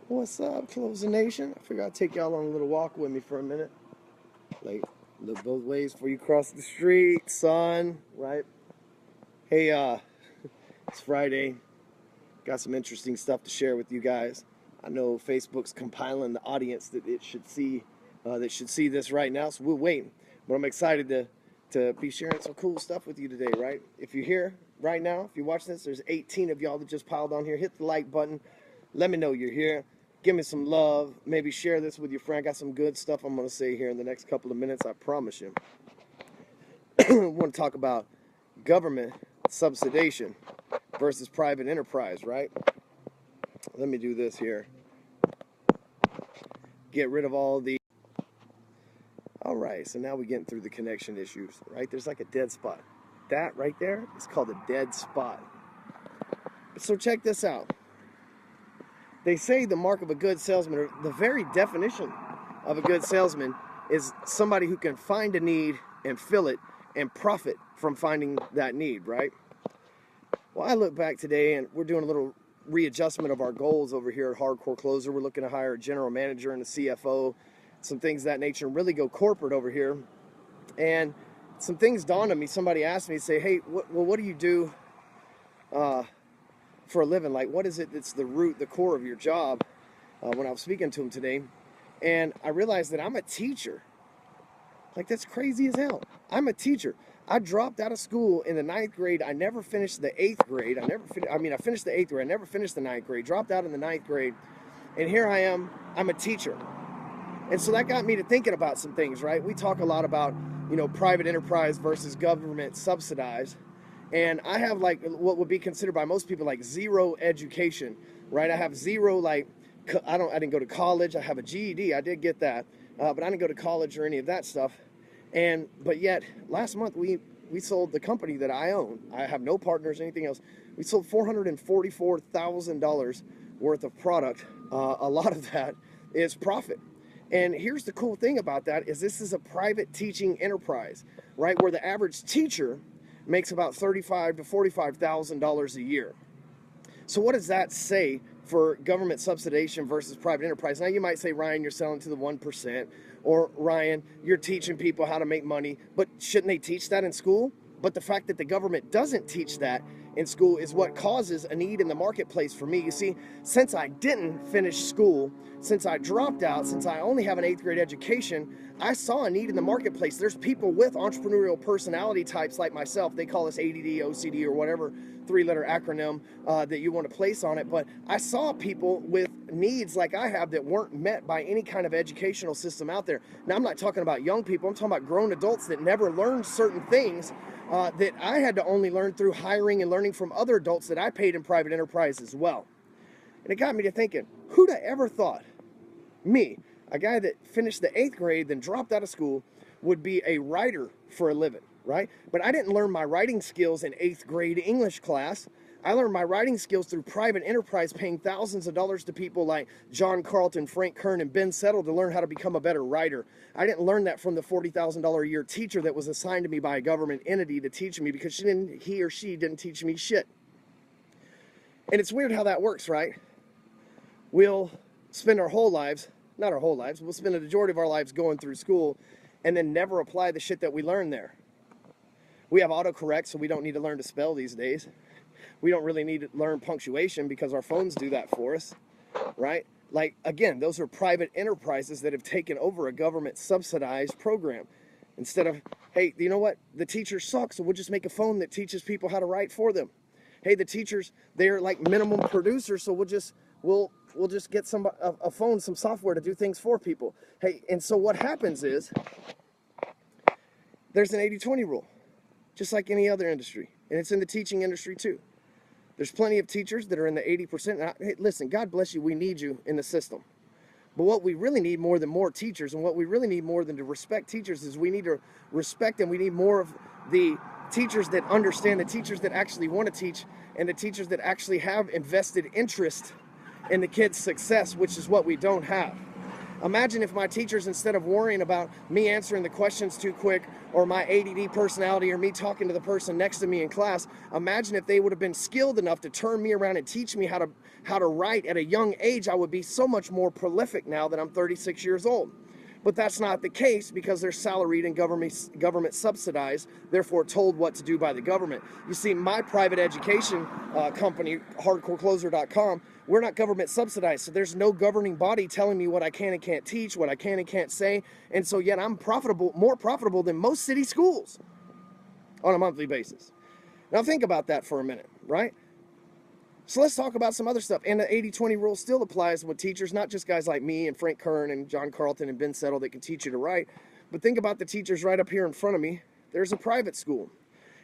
What's up, Closing Nation? I figured I'd take y'all on a little walk with me for a minute. Like, look both ways before you cross the street, son, right? Hey, it's Friday. Got some interesting stuff to share with you guys. I know Facebook's compiling the audience that should see this right now, so we'll wait. But I'm excited to be sharing some cool stuff with you today, right? If you're here right now, if you're watching this, there's 18 of y'all that just piled on here. Hit the like button. Let me know you're here. Give me some love. Maybe share this with your friend. Got some good stuff I'm going to say here in the next couple of minutes, I promise you. I want to talk about government subsidization versus private enterprise, right? Let me do this here. Get rid of all the... All right, so now we're getting through the connection issues, right? There's like a dead spot. That right there is called a dead spot. So check this out. They say the mark of a good salesman, or the very definition of a good salesman, is somebody who can find a need and fill it and profit from finding that need, right? Well, I look back today and we're doing a little readjustment of our goals over here at Hardcore Closer. We're looking to hire a general manager and a CFO, some things of that nature, and really go corporate over here. And some things dawned on me. Somebody asked me, say, hey, what do you do for a living? Like, what is it that's the root, the core of your job? When I was speaking to him today, and I realized that I'm a teacher. Like, that's crazy as hell. I'm a teacher. I dropped out of school in the 9th grade. I never finished the 8th grade. I finished the 8th grade. I never finished the 9th grade. Dropped out in the 9th grade, and here I am. I'm a teacher. And so that got me to thinking about some things, right? We talk a lot about, private enterprise versus government subsidized. And I have like what would be considered by most people like zero education, right? I have zero, like, I didn't go to college. I have a GED. I did get that, but I didn't go to college or any of that stuff. But yet last month we sold the company that I own. I have no partners, anything else. We sold $444,000 worth of product. A lot of that is profit. And here's the cool thing about that is this is a private teaching enterprise, right? Where the average teacher makes about $35,000 to $45,000 a year. So what does that say for government subsidization versus private enterprise? Now you might say, Ryan, you're selling to the 1%, or Ryan, you're teaching people how to make money, but shouldn't they teach that in school? But the fact that the government doesn't teach that in school is what causes a need in the marketplace for me. You see, since I didn't finish school, since I dropped out, since I only have an 8th grade education, I saw a need in the marketplace. There's people with entrepreneurial personality types like myself. They call us ADD, OCD, or whatever 3-letter acronym that you want to place on it. But I saw people with needs like I have that weren't met by any kind of educational system out there. Now, I'm not talking about young people. I'm talking about grown adults that never learned certain things that I had to only learn through hiring and learning from other adults that I paid in private enterprise as well. And it got me to thinking, who'd have ever thought me, a guy that finished the 8th grade, then dropped out of school, would be a writer for a living, right? But I didn't learn my writing skills in 8th grade English class. I learned my writing skills through private enterprise, paying thousands of dollars to people like John Carlton, Frank Kern, and Ben Settle to learn how to become a better writer. I didn't learn that from the $40,000 a year teacher that was assigned to me by a government entity to teach me, because he or she didn't teach me shit. And it's weird how that works, right? We'll spend our whole lives, not our whole lives, we'll spend the majority of our lives going through school and then never apply the shit that we learned there. We have autocorrect, so we don't need to learn to spell these days. We don't really need to learn punctuation because our phones do that for us, right? Like, again, those are private enterprises that have taken over a government subsidized program. Instead of, hey, you know what? The teachers suck, so we'll just make a phone that teaches people how to write for them. Hey, the teachers, they're like minimum producers, so we'll just get a phone, some software to do things for people. Hey, and so what happens is there's an 80-20 rule, just like any other industry, and it's in the teaching industry too. There's plenty of teachers that are in the 80%. Hey, listen, God bless you, we need you in the system. But what we really need more than more teachers, and what we really need more than to respect teachers, is we need to respect, and we need more of the teachers that understand, the teachers that actually want to teach, and the teachers that actually have invested interest in the kids' success, which is what we don't have. Imagine if my teachers, instead of worrying about me answering the questions too quick or my ADD personality or me talking to the person next to me in class, imagine if they would have been skilled enough to turn me around and teach me how to write at a young age. I would be so much more prolific now that I'm 36 years old. But that's not the case because they're salaried and government subsidized, therefore told what to do by the government. You see, my private education company, hardcorecloser.com, we're not government subsidized, so there's no governing body telling me what I can and can't teach, what I can and can't say, and so yet I'm more profitable than most city schools on a monthly basis. Now think about that for a minute, right? So let's talk about some other stuff. And the 80-20 rule still applies with teachers, not just guys like me and Frank Kern and John Carlton and Ben Settle that can teach you to write, but think about the teachers right up here in front of me. There's a private school,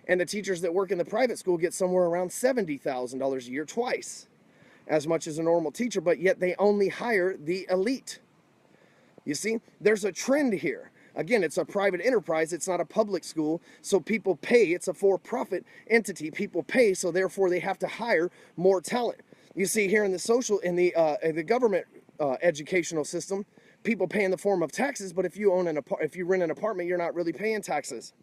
and the teachers that work in the private school get somewhere around $70,000 a year, twice as much as a normal teacher, but yet they only hire the elite. You see, there's a trend here. Again, it's a private enterprise. It's not a public school, so people pay. It's a for-profit entity. People pay, so therefore they have to hire more talent. You see here in the government educational system, people pay in the form of taxes. But if you rent an apartment, you're not really paying taxes,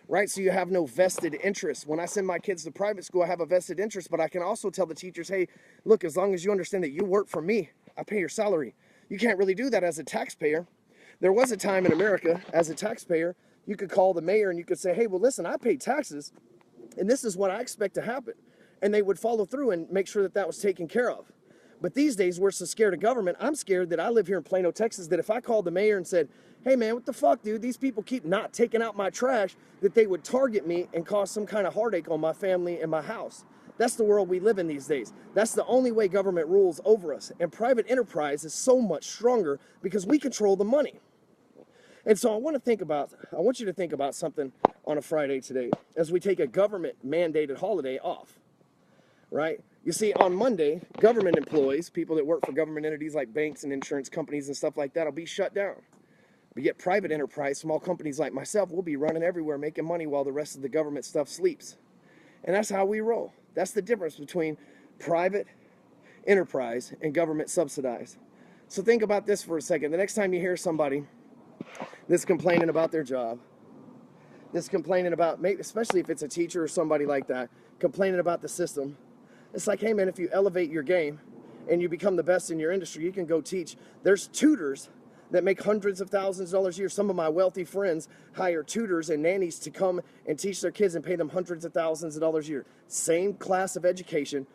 right? So you have no vested interest. When I send my kids to private school, I have a vested interest. But I can also tell the teachers, hey, look, as long as you understand that you work for me, I pay your salary. You can't really do that as a taxpayer. There was a time in America, as a taxpayer, you could call the mayor and you could say, hey, well, listen, I pay taxes, and this is what I expect to happen. And they would follow through and make sure that that was taken care of. But these days, we're so scared of government. I'm scared that I live here in Plano, Texas, that if I called the mayor and said, hey, man, what the fuck, dude? These people keep not taking out my trash, that they would target me and cause some kind of heartache on my family and my house. That's the world we live in these days. That's the only way government rules over us. And private enterprise is so much stronger because we control the money. And so I want you to think about something on a Friday today as we take a government mandated holiday off, right? You see, on Monday, government employees, people that work for government entities like banks and insurance companies and stuff like that, will be shut down. But yet private enterprise, small companies like myself, will be running everywhere making money while the rest of the government stuff sleeps. And that's how we roll. That's the difference between private enterprise and government subsidized. So think about this for a second. The next time you hear somebody that's complaining about their job, that's complaining about, maybe, especially if it's a teacher or somebody like that, complaining about the system, it's like, hey man, if you elevate your game and you become the best in your industry, you can go teach. There's tutors that make hundreds of thousands of dollars a year. Some of my wealthy friends hire tutors and nannies to come and teach their kids and pay them hundreds of thousands of dollars a year. Same class of education,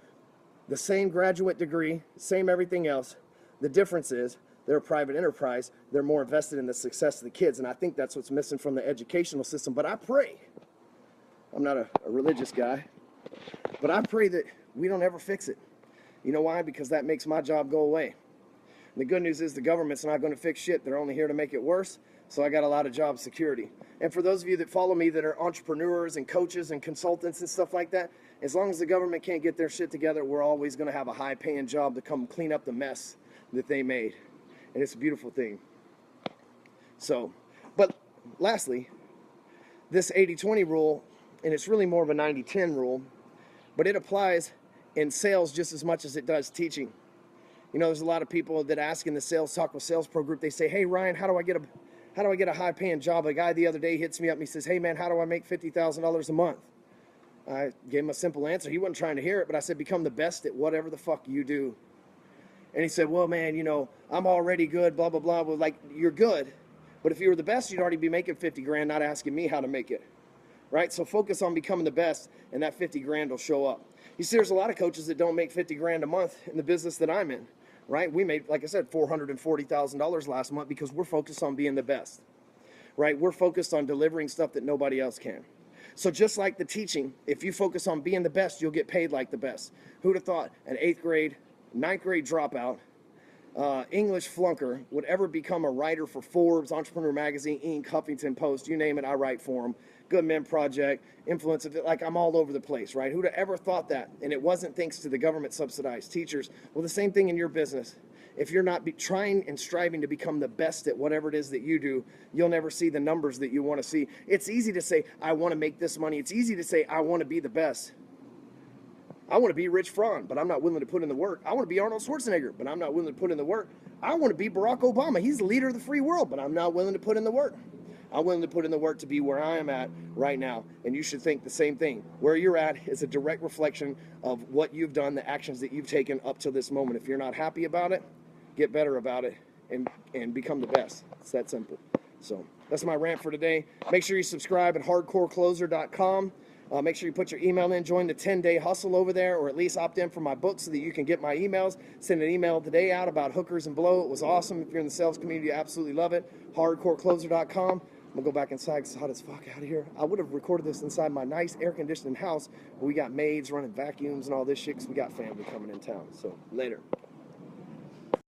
the same graduate degree, same everything else. The difference is they're a private enterprise. They're more invested in the success of the kids. And I think that's what's missing from the educational system. But I pray, I'm not a religious guy, but I pray that we don't ever fix it. You know why? Because that makes my job go away. And the good news is the government's not going to fix shit. They're only here to make it worse. So I got a lot of job security. And for those of you that follow me that are entrepreneurs and coaches and consultants and stuff like that, as long as the government can't get their shit together, we're always going to have a high-paying job to come clean up the mess that they made. And it's a beautiful thing. So, but lastly, this 80-20 rule, and it's really more of a 90-10 rule, but it applies in sales just as much as it does teaching. You know, there's a lot of people that ask in the Sales Talk with Sales Pro group, they say, hey, Ryan, how do I get a high-paying job? A guy the other day hits me up and he says, hey, man, how do I make $50,000 a month? I gave him a simple answer. He wasn't trying to hear it, but I said, become the best at whatever the fuck you do. And he said, well, man, you know, I'm already good, blah, blah, blah. Well, like, you're good. But if you were the best, you'd already be making 50 grand, not asking me how to make it. Right? So focus on becoming the best, and that 50 grand will show up. You see, there's a lot of coaches that don't make 50 grand a month in the business that I'm in. Right? We made, like I said, $440,000 last month because we're focused on being the best. Right? We're focused on delivering stuff that nobody else can. So just like the teaching, if you focus on being the best, you'll get paid like the best. Who'd have thought an 8th grade, 9th grade dropout, English flunker would ever become a writer for Forbes, Entrepreneur Magazine, Inc., Huffington Post, you name it, I write for them. Good Men Project, Influence, like I'm all over the place, right? Who'd have ever thought that? And it wasn't thanks to the government subsidized teachers. Well, the same thing in your business. If you're not trying and striving to become the best at whatever it is that you do, you'll never see the numbers that you want to see. It's easy to say, I want to make this money. It's easy to say, I want to be the best. I want to be Rich Fromm, but I'm not willing to put in the work. I want to be Arnold Schwarzenegger, but I'm not willing to put in the work. I want to be Barack Obama. He's the leader of the free world, but I'm not willing to put in the work. I'm willing to put in the work to be where I am at right now. And you should think the same thing. Where you're at is a direct reflection of what you've done, the actions that you've taken up to this moment. If you're not happy about it, get better about it and become the best. It's that simple. So that's my rant for today. Make sure you subscribe at hardcorecloser.com. Make sure you put your email in, join the 10-day hustle over there, or at least opt in for my book so that you can get my emails. Send an email today out about hookers and blow. It was awesome. If you're in the sales community, you absolutely love it. Hardcorecloser.com. I'm going to go back inside because it's hot as fuck out of here. I would have recorded this inside my nice air-conditioned house, but we got maids running vacuums and all this shit because we got family coming in town. So, later.